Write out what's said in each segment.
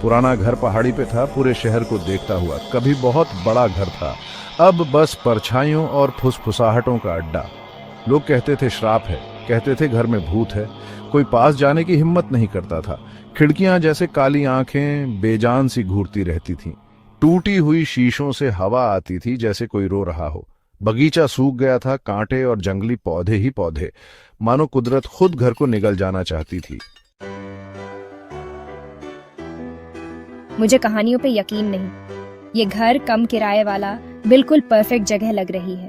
पुराना घर पहाड़ी पे था, पूरे शहर को देखता हुआ। कभी बहुत बड़ा घर था, अब बस परछाइयों और फुसफुसाहटों का अड्डा। लोग कहते थे श्राप है, कहते थे घर में भूत है। कोई पास जाने की हिम्मत नहीं करता था। खिड़कियां जैसे काली आंखें बेजान सी घूरती रहती थीं। टूटी हुई शीशों से हवा आती थी जैसे कोई रो रहा हो। बगीचा सूख गया था, कांटे और जंगली पौधे ही पौधे, मानो कुदरत खुद घर को निगल जाना चाहती थी। मुझे कहानियों पे यकीन नहीं। ये घर कम किराए वाला बिल्कुल परफेक्ट जगह लग रही है।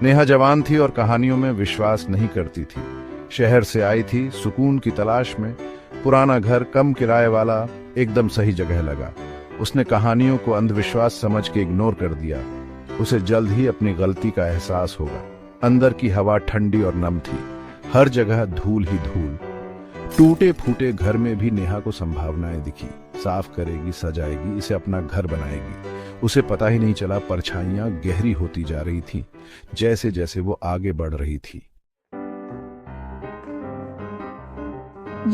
नेहा जवान थी और कहानियों में विश्वास नहीं करती थी। शहर से आई थी सुकून की तलाश में। पुराना घर कम किराए वाला एकदम सही जगह लगा। उसने कहानियों को अंधविश्वास समझ के इग्नोर कर दिया। उसे जल्द ही अपनी गलती का एहसास होगा। अंदर की हवा ठंडी और नम थी, हर जगह धूल ही धूल। टूटे फूटे घर में भी नेहा को संभावनाएं दिखी। साफ करेगी, सजाएगी, इसे अपना घर बनाएगी। उसे पता ही नहीं चला परछाइयां गहरी होती जा रही थी जैसे जैसे वो आगे बढ़ रही थी।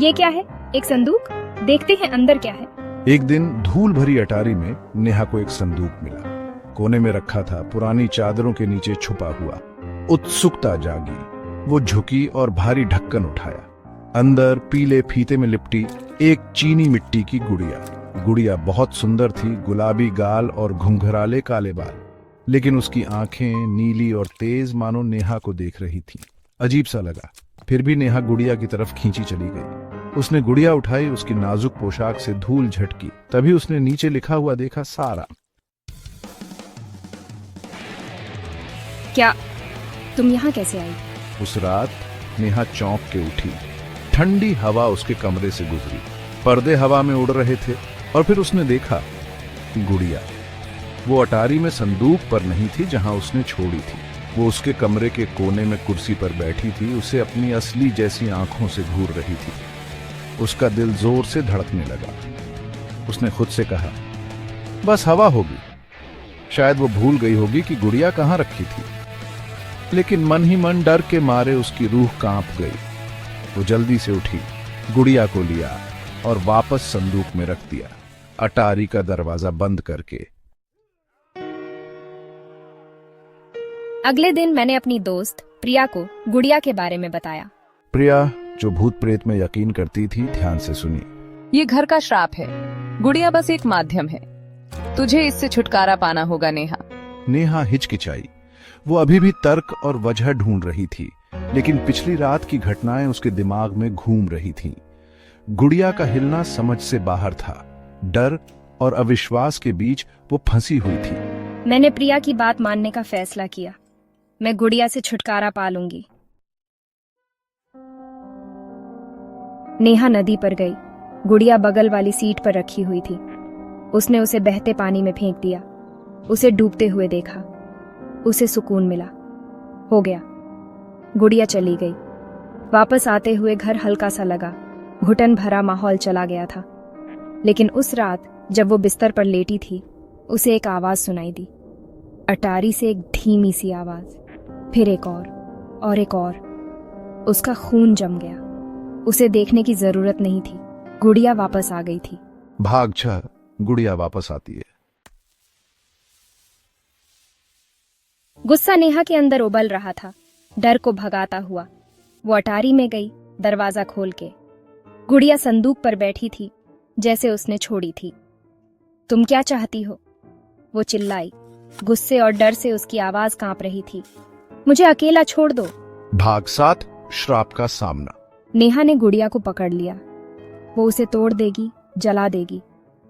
ये क्या है? एक संदूक? देखते हैं अंदर क्या है। एक दिन धूल भरी अटारी में नेहा को एक संदूक मिला। कोने में रखा था, पुरानी चादरों के नीचे छुपा हुआ। उत्सुकता जागी, वो झुकी और भारी ढक्कन उठाया। अंदर पीले फीते में लिपटी एक चीनी मिट्टी की गुड़िया। गुड़िया बहुत सुंदर थी, गुलाबी गाल और घुंघराले काले बाल, लेकिन उसकी आंखें नीली और तेज मानो नेहा को देख रही थीं। अजीब सा लगा, फिर भी नेहा गुड़िया की तरफ खींची चली गई। उसने गुड़िया उठाई, उसकी नाजुक पोशाक से धूल झटकी। तभी उसने नीचे लिखा हुआ देखा, सारा। क्या तुम यहाँ कैसे आई? उस रात नेहा चौंक के उठी। ठंडी हवा उसके कमरे से गुजरी, पर्दे हवा में उड़ रहे थे और फिर उसने देखा गुड़िया। वो अटारी में संदूक पर नहीं थी जहां उसने छोड़ी थी। वो उसके कमरे के कोने में कुर्सी पर बैठी थी, उसे अपनी असली जैसी आंखों से घूर रही थी। उसका दिल जोर से धड़कने लगा। उसने खुद से कहा, बस हवा होगी, शायद वो भूल गई होगी कि गुड़िया कहां रखी थी। लेकिन मन ही मन डर के मारे उसकी रूह कांप गई। वो जल्दी से उठी, गुड़िया को लिया और वापस संदूक में रख दिया, अटारी का दरवाजा बंद करके। अगले दिन मैंने अपनी दोस्त प्रिया को गुड़िया के बारे में बताया। प्रिया, जो भूत प्रेत में यकीन करती थी, ध्यान से सुनी। ये घर का श्राप है, गुड़िया बस एक माध्यम है। तुझे इससे छुटकारा पाना होगा नेहा। नेहा हिचकिचाई। वो अभी भी तर्क और वजह ढूंढ रही थी, लेकिन पिछली रात की घटनाएं उसके दिमाग में घूम रही थीं। गुड़िया का हिलना समझ से बाहर था। डर और अविश्वास के बीच वो फंसी हुई थी। मैंने प्रिया की बात मानने का फैसला किया। मैं गुड़िया से छुटकारा पा लूंगी। नेहा नदी पर गई। गुड़िया बगल वाली सीट पर रखी हुई थी। उसने उसे बहते पानी में फेंक दिया। उसे डूबते हुए देखा। उसे सुकून मिला। हो गया। गुड़िया चली गई। वापस आते हुए घर हल्का सा लगा। घुटन भरा माहौल चला गया था। लेकिन उस रात जब वो बिस्तर पर लेटी थी, उसे एक आवाज सुनाई दी। अटारी से एक धीमी सी आवाज, फिर एक और एक और। उसका खून जम गया। उसे देखने की जरूरत नहीं थी। गुड़िया वापस आ गई थी। भाग छ, गुड़िया वापस आती है। गुस्सा नेहा के अंदर उबल रहा था, डर को भगाता हुआ। वो अटारी में गई, दरवाजा खोल के। गुड़िया संदूक पर बैठी थी जैसे उसने छोड़ी थी। तुम क्या चाहती हो? वो चिल्लाई। गुस्से और डर से उसकी आवाज कांप रही थी। मुझे अकेला छोड़ दो। भाग 7, श्राप का सामना। नेहा ने गुड़िया को पकड़ लिया। वो उसे तोड़ देगी, जला देगी,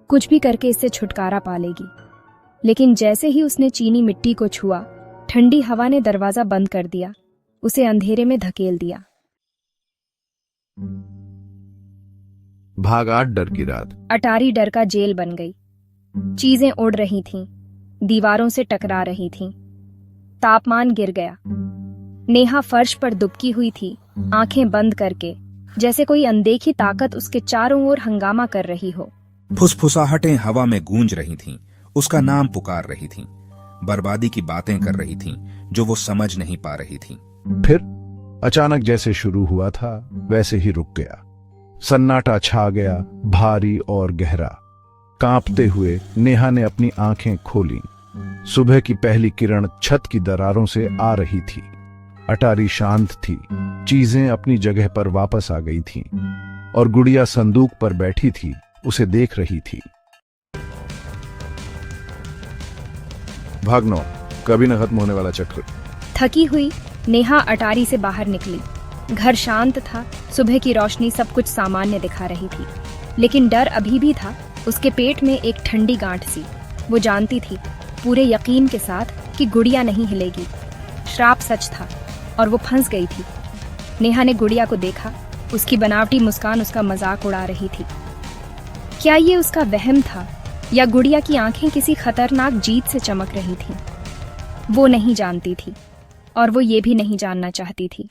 कुछ भी करके इससे छुटकारा पा लेगी। लेकिन जैसे ही उसने चीनी मिट्टी को छुआ, ठंडी हवा ने दरवाजा बंद कर दिया, उसे अंधेरे में धकेल दिया। भाग 8, डर की रात। अटारी डर का जेल बन गई। चीजें उड़ रही थीं, दीवारों से टकरा रही थीं। तापमान गिर गया। नेहा फर्श पर दुबकी हुई थी, आंखें बंद करके, जैसे कोई अनदेखी ताकत उसके चारों ओर हंगामा कर रही हो। फुसफुसाहटें हवा में गूंज रही थीं, उसका नाम पुकार रही थीं, बर्बादी की बातें कर रही थीं जो वो समझ नहीं पा रही थीं। फिर अचानक जैसे शुरू हुआ था वैसे ही रुक गया। सन्नाटा छा गया, भारी और गहरा। कांपते हुए नेहा ने अपनी आंखें खोली। सुबह की पहली किरण छत की दरारों से आ रही थी। अटारी शांत थी, चीजें अपनी जगह पर वापस आ गई थीं, और गुड़िया संदूक पर बैठी थी, उसे देख रही थी। भागनो, कभी न खत्म होने वाला चक्र। थकी हुई नेहा अटारी से बाहर निकली। घर शांत था, सुबह की रोशनी सब कुछ सामान्य दिखा रही थी, लेकिन डर अभी भी था। उसके पेट में एक ठंडी गांठ सी। वो जानती थी पूरे यकीन के साथ कि गुड़िया नहीं हिलेगी। श्राप सच था और वो फंस गई थी। नेहा ने गुड़िया को देखा, उसकी बनावटी मुस्कान उसका मजाक उड़ा रही थी। क्या ये उसका वहम था या गुड़िया की आंखें किसी खतरनाक जीत से चमक रही थीं? वो नहीं जानती थी और वो ये भी नहीं जानना चाहती थी।